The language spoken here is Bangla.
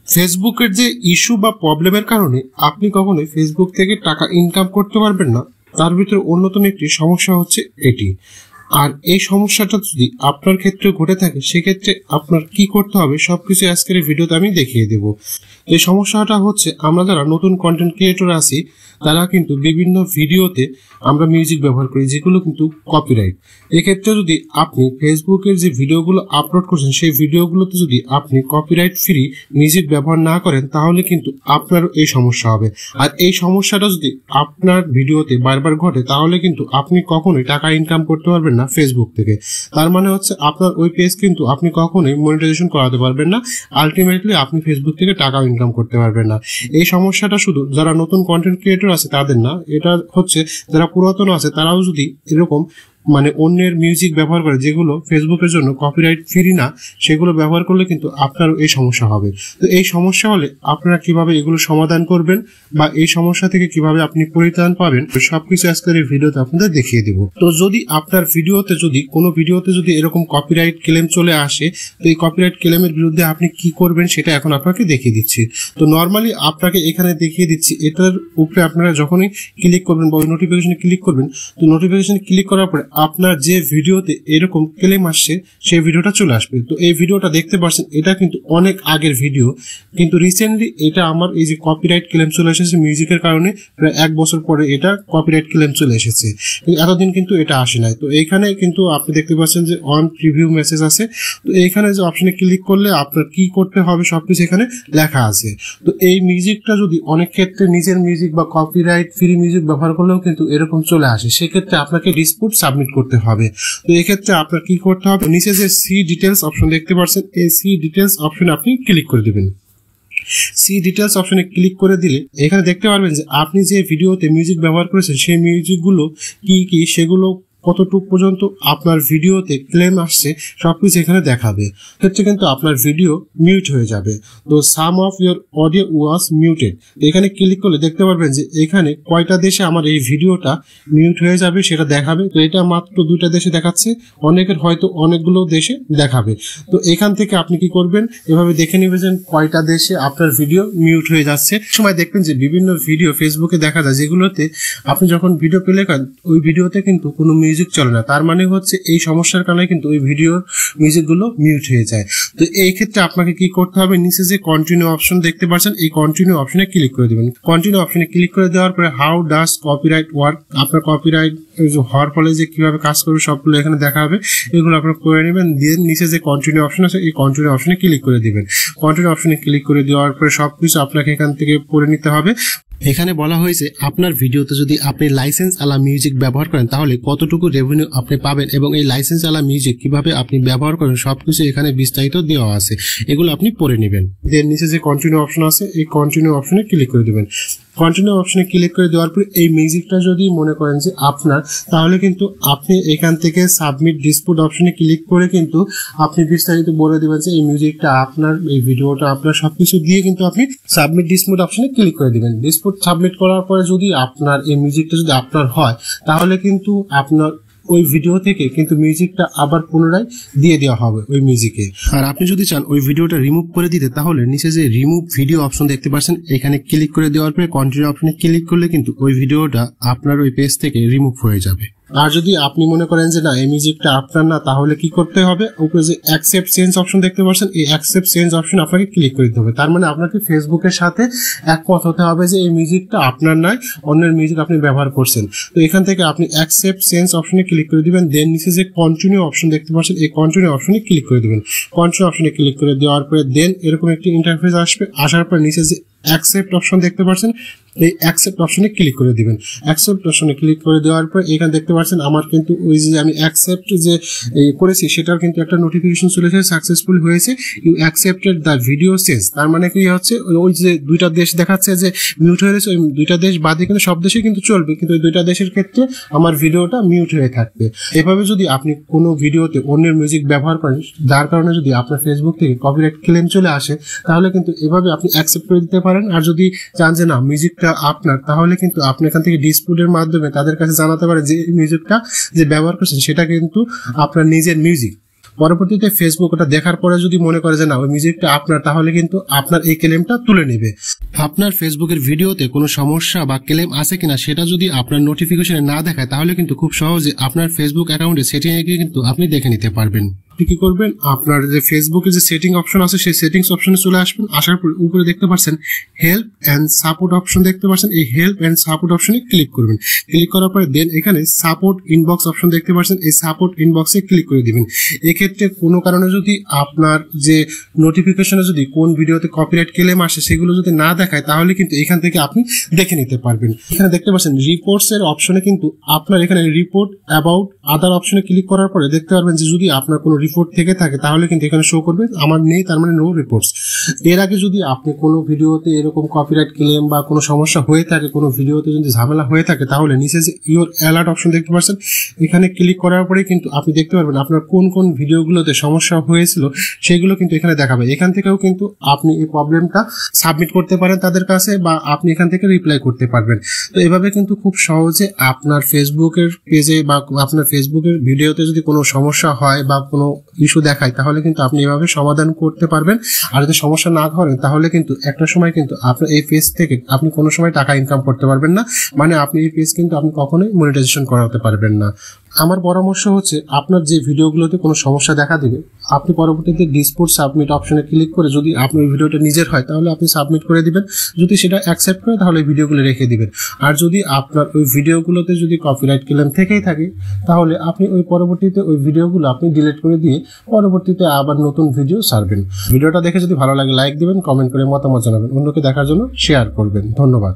ফেসবুকের যে ইস্যু বা প্রবলেমের কারণে আপনি কখনোই ফেসবুক থেকে টাকা ইনকাম করতে পারবেন না, তার ভিতরে অন্যতম একটি সমস্যা হচ্ছে এটি। আর এই সমস্যাটা যদি আপনার ক্ষেত্রে ঘটে থাকে সেক্ষেত্রে আপনার কি করতে হবে সবকিছু আজকের এই ভিডিওতে আমি দেখিয়ে দেব। এই সমস্যাটা হচ্ছে আমরা যারা নতুন কন্টেন্ট ক্রিয়েটর আছি তারা কিন্তু বিভিন্ন ভিডিওতে আমরা মিউজিক ব্যবহার করি যেগুলো কিন্তু কপিরাইট। এক্ষেত্রে যদি আপনি ফেসবুকের যে ভিডিওগুলো আপলোড করছেন সেই ভিডিওগুলোতে যদি আপনি কপিরাইট ফ্রি মিউজিক ব্যবহার না করেন তাহলে কিন্তু আপনারও এই সমস্যা হবে। আর এই সমস্যাটা যদি আপনার ভিডিওতে বারবার ঘটে তাহলে কিন্তু আপনি কখনোই টাকা ইনকাম করতে পারবেন না ফেসবুক থেকে। তার মানে হচ্ছে আপনার ওই পেজ কিন্তু আপনি কখনোই মনিটাইজেশন করাতে পারবেন না, আলটিমেটলি আপনি ফেসবুক থেকে টাকা ইনকাম করতে পারবেন না। এই সমস্যাটা শুধু যারা নতুন কন্টেন্ট ক্রিয়েটর আছে তাদের না, এটা হচ্ছে যারা পুরাতন আছে তারাও যদি এরকম অন্যের মিউজিক ব্যবহার করে যেগুলো ফেসবুকের জন্য কপিরাইট ফ্রি না সেগুলো ব্যবহার করলে কিন্তু আপনারও এই সমস্যা হবে। তো এই সমস্যা হলে আপনারা কিভাবে এগুলো সমাধান করবেন বা এই সমস্যা থেকে কিভাবে আপনি পরিত্রাণ পাবেন সবকিছু আজকের এই ভিডিওতে আপনাদের দেখিয়ে দেব। তো যদি আপনার কোনো ভিডিওতে যদি এরকম কপিরাইট ক্লেম চলে আসে তো এই কপিরাইট ক্লেমের বিরুদ্ধে আপনি কি করবেন সেটা এখন আপনাকে দেখিয়ে দিচ্ছি। তো নর্মালি আপনাকে এখানে দেখিয়ে দিচ্ছি, এটার উপরে আপনারা যখনই ক্লিক করবেন বা ওই নোটিফিকেশনে ক্লিক করবেন তো নোটিফিকেশনে ক্লিক করার পরে আপনার যে ভিডিওতে এরকম ক্লেম আসছে সেই ভিডিওটা চলে আসবে। তো এই ভিডিওটা দেখতে পাচ্ছেন এটা কিন্তু অনেক আগের ভিডিও, কিন্তু রিসেন্টলি এটা আমার এই যে কপিরাইট ক্লেম চলে এসেছে মিউজিকের কারণে প্রায় 1 বছর পরে এটা কপিরাইট ক্লেম চলে এসেছে, এতদিন কিন্তু এটা আসে নাই। তো এইখানে কিন্তু আপনি দেখতে পাচ্ছেন যে অন প্রিভিউ মেসেজ আছে। তো এইখানে যে অপশনে ক্লিক করলে আপনার কি করতে হবে সবকিছু এখানে লেখা আছে। তো এই মিউজিকটা যদি অনেক ক্ষেত্রে নিজের মিউজিক বা কপিরাইট ফ্রি মিউজিক ব্যবহার করলেও কিন্তু এরকম চলে আসে, সেক্ষেত্রে আপনাকে ডিসপুট সাবমিট করতে হবে। তো এক্ষেত্রে আপনার কি করতে হবে, নিচে যে সি ডিটেলস অপশন দেখতে পাচ্ছেন এই সি ডিটেলস অপশনে আপনি ক্লিক করে দিবেন। সি ডিটেলস অপশনে ক্লিক করে দিলে এখানে দেখতে পারবেন যে আপনি যে ভিডিওতে মিউজিক ব্যবহার করেছেন সেই মিউজিকগুলো কি সেগুলো কতটুকু পর্যন্ত আপনার ভিডিওতে ক্লেম আসছে সবকিছু এখানে দেখাবে। ক্ষেত্রে কিন্তু আপনার ভিডিও মিউট হয়ে যাবে। তো some of your audio was muted, এখানে ক্লিক করলে দেখতে পারবেন যে এখানে কয়টা দেশে আমার এই ভিডিওটা মিউট হয়ে যাবে সেটা দেখাবে। তো এটা মাত্র 2টা দেশে দেখাচ্ছে, অনেকের হয়তো অনেকগুলো দেশে দেখাবে। তো এখান থেকে আপনি কি করবেন, এভাবে দেখে নেবেন যে কয়টা দেশে আপনার ভিডিও মিউট হয়ে যাচ্ছে। সময় দেখবেন যে বিভিন্ন ভিডিও ফেসবুকে দেখা যায় যেগুলোতে আপনি যখন ভিডিও প্লে করেন ওই ভিডিওতে কিন্তু কোনো মিউজিক চলে না, তার মানে হচ্ছে এই সমস্যার কারণে কিন্তু ওই ভিডিওর মিউজিকগুলো মিউট হয়ে যায়। তো এই ক্ষেত্রে আপনাকে কি করতে হবে, নিচে যে কন্টিনিউ অপশন দেখতে পাচ্ছেন এই কন্টিনিউ অপশনে ক্লিক করে দেবেন। কন্টিনিউ অপশনে ক্লিক করে দেওয়ার পরে হাউ ডাজ কপিরাইট ওয়ার্ক, আপনার কপিরাইট হওয়ার ফলে যে কিভাবে কাজ করবে সবগুলো এখানে দেখা হবে, এগুলো আপনারা করে নেবেন। দেন নিচে যে কন্টিনিউ অপশন আছে এই কন্টিনিউ অপশনে ক্লিক করে দিবেন। কন্টিনিউ অপশনে ক্লিক করে দেওয়ার পরে সবকিছু আপনাকে এখান থেকে পড়ে নিতে হবে। এখানে বলা হয়েছে আপনার ভিডিওতে যদি আপনি লাইসেন্স আলা মিউজিক ব্যবহার করেন তাহলে কতটুকু রেভিনিউ আপনি পাবেন এবং এই লাইসেন্স আলা মিউজিক কিভাবে আপনি ব্যবহার করেন সবকিছু এখানে বিস্তারিত দেওয়া আছে, এগুলো আপনি পড়ে নেবেন। দেন নিচে যে কন্টিনিউ অপশন আছে এই কন্টিনিউ অপশনে ক্লিক করে দেবেন। কন্টিনিউ অপশনে ক্লিক করে দেওয়ার পরে এই মিউজিকটা যদি মনে করেন যে আপনার, তাহলে কিন্তু আপনি এখান থেকে সাবমিট ডিসপুট অপশনে ক্লিক করে কিন্তু আপনি বিস্তারিত বলে দেবেন যে এই মিউজিকটা আপনার, এই ভিডিওটা আপনার, সবকিছু দিয়ে কিন্তু আপনি সাবমিট ডিসপুট অপশনে ক্লিক করে দিবেন। ডিসপুট সাবমিট করার পরে যদি আপনার এই মিউজিকটা যদি আপনার হয় তাহলে কিন্তু আপনার ওই ভিডিও থেকে কিন্তু মিউজিকটা আবার পুনরায় দিয়ে দেওয়া হবে ওই মিউজিকে। আর আপনি যদি চান ওই ভিডিওটা রিমুভ করে দিতে তাহলে নিচে যে রিমুভ ভিডিও অপশন দেখতে পাচ্ছেন এখানে ক্লিক করে দেওয়ার পরে কন্টিনিউ অপশনে ক্লিক করলে কিন্তু ওই ভিডিওটা আপনার ওই পেজ থেকে রিমুভ হয়ে যাবে। আর যদি আপনি মনে করেন যে না এই মিউজিকটা আপনার না, তাহলে কি করতে হবে, উপরে যে অ্যাকসেপ্ট চেঞ্জ অপশন দেখতে পাচ্ছেন এই অ্যাকসেপ্ট চেঞ্জ অপশন আপনাকে ক্লিক করে দিতে হবে। তার মানে আপনাকে ফেসবুকের সাথে একমত হতে হবে যে এই মিউজিকটা আপনার নয়, অন্যের মিউজিক আপনি ব্যবহার করছেন। তো এখান থেকে আপনি অ্যাকসেপ্ট চেঞ্জ অপশনে ক্লিক করে দিবেন। দেন নিচে যে কন্টিনিউ অপশন দেখতে পাচ্ছেন এই কন্টিনিউ অপশনে ক্লিক করে দিবেন। কন্টিনিউ অপশনে ক্লিক করে দেওয়ার পরে দেন এরকম একটি ইন্টারফেস আসবে, আসার পর নিচে যে অ্যাকসেপ্ট অপশন দেখতে পাচ্ছেন এই অ্যাকসেপ্ট অপশনে ক্লিক করে দিবেন। অ্যাকসেপ্ট অপশনে ক্লিক করে দেওয়ার পর এখানে দেখতে পাচ্ছেন আমার কিন্তু ওই যে আমি অ্যাকসেপ্ট যে করেছি সেটার কিন্তু একটা নোটিফিকেশন চলে এসেছে, সাকসেসফুল হয়েছে, you accepted the video change. তার মানে কি হচ্ছে ওই যে 2টা দেশ দেখাচ্ছে যে মিউট হয়ে গেছে, ওই 2টা দেশ বাদে কিন্তু সব দেশে কিন্তু চলবে, কিন্তু ওই 2টা দেশের ক্ষেত্রে আমার ভিডিওটা মিউট হয়ে থাকবে। এভাবে যদি আপনি কোনো ভিডিওতে অন্যের মিউজিক ব্যবহার করেন যার কারণে যদি আপনার ফেসবুক থেকে কপিরাইট ক্লেম চলে আসে তাহলে কিন্তু এভাবে আপনি অ্যাকসেপ্ট করে দিতে পারেন। আর যদি চান যে না মিউজিকটা আপনার, তাহলে কিন্তু আপনি এখান থেকে ডিসপুটের মাধ্যমে তাদের কাছে জানাতে পারেন যে এই মিউজিকটা যে ব্যবহার করছেন সেটা কিন্তু আপনার নিজের মিউজিক। পরবর্তীতে ফেসবুক ওটা দেখার পরে যদি মনে করে যে না ওই মিউজিকটা আপনার, তাহলে কিন্তু আপনার এই ক্লেমটা তুলে নেবে। আপনার ফেসবুকের ভিডিওতে কোনো সমস্যা বা ক্লেম আছে কিনা সেটা যদি আপনার নোটিফিকেশনে না দেখায়, তাহলে কিন্তু খুব সহজে আপনার ফেসবুক অ্যাকাউন্টে সেটিংয়ে গিয়ে কিন্তু আপনি দেখে নিতে পারবেন। আপনি কি করবেন, আপনার যে ফেসবুকে যে সেটিং অপশন আছে সেই সেটিংস অপশনে চলে আসবেন। আসার পর উপরে দেখতে পাচ্ছেন হেল্প এন্ড সাপোর্ট অপশন দেখতে পাচ্ছেন, এই হেল্প এন্ড সাপোর্ট অপশনে ক্লিক করবেন। ক্লিক করার পরে দেন এখানে সাপোর্ট ইনবক্স অপশন দেখতে পাচ্ছেন, এই সাপোর্ট ইনবক্সে ক্লিক করে দিবেন। এক্ষেত্রে কোনো কারণে যদি আপনার যে নোটিফিকেশনে যদি কোন ভিডিওতে কপিরাইট ক্লেম আসে সেগুলো যদি না দেখায়, তাহলে কিন্তু এখান থেকে আপনি দেখে নিতে পারবেন। এখানে দেখতে পাচ্ছেন রিপোর্টস এর অপশনে কিন্তু আপনার এখানে রিপোর্ট অ্যাবাউট আদার অপশনে ক্লিক করার পরে দেখতে পারবেন যে যদি আপনার কোনো রিপোর্ট থেকে থাকে তাহলে কিন্তু এখানে শো করবে আমার নেই, তার মানে নো রিপোর্টস। এর আগে যদি আপনি কোনো ভিডিওতে এরকম কপিরাইট ক্লেম বা কোনো সমস্যা হয়ে থাকে, কোনো ভিডিওতে যদি ঝামেলা হয়ে থাকে, তাহলে নিচে যে ইওর অ্যালার্ট অপশন দেখতে পাচ্ছেন, এখানে ক্লিক করার পরে কিন্তু আপনি দেখতে পারবেন আপনার কোন কোন ভিডিওগুলোতে সমস্যা হয়েছিল সেগুলো কিন্তু এখানে দেখাবে। এখান থেকেও কিন্তু আপনি এই প্রবলেমটা সাবমিট করতে পারেন তাদের কাছে, বা আপনি এখান থেকে রিপ্লাই করতে পারবেন। তো এভাবে কিন্তু খুব সহজে আপনার ফেসবুকের পেজে বা আপনার ফেসবুকের ভিডিওতে যদি কোনো সমস্যা হয় বা কোনো ইস্যু দেখায়, তাহলে কিন্তু আপনি এভাবে সমাধান করতে পারবেন। আর যদি সমস্যা না করেন, তাহলে কিন্তু একটা সময় কিন্তু আপনার এই পেজ থেকে আপনি কোনো সময় টাকা ইনকাম করতে পারবেন না, মানে আপনি এই পেজ কিন্তু আপনি কখনোই মনিটাইজেশন করাতে পারবেন না। আমার পরামর্শ হচ্ছে, আপনার যে ভিডিওগুলোতে কোনো সমস্যা দেখা দেবে, আপনি পরবর্তীতে ডিসপুট সাবমিট অপশনে ক্লিক করে যদি আপনার ভিডিওটা নিজের হয়, তাহলে আপনি সাবমিট করে দিবেন। যদি সেটা অ্যাকসেপ্ট করে, তাহলে ভিডিওগুলো রেখে দিবেন। আর যদি আপনার ওই ভিডিওগুলোতে যদি কপিরাইট ক্লেম থেকেই থাকে, তাহলে আপনি ওই পরবর্তীতে ওই ভিডিওগুলো আপনি ডিলিট করে দিয়ে পরবর্তীতে আবার নতুন ভিডিও ছাড়বেন। ভিডিওটা দেখে যদি ভালো লাগে লাইক দিবেন, কমেন্ট করে মতামত জানাবেন, অন্যকে দেখার জন্য শেয়ার করবেন। ধন্যবাদ।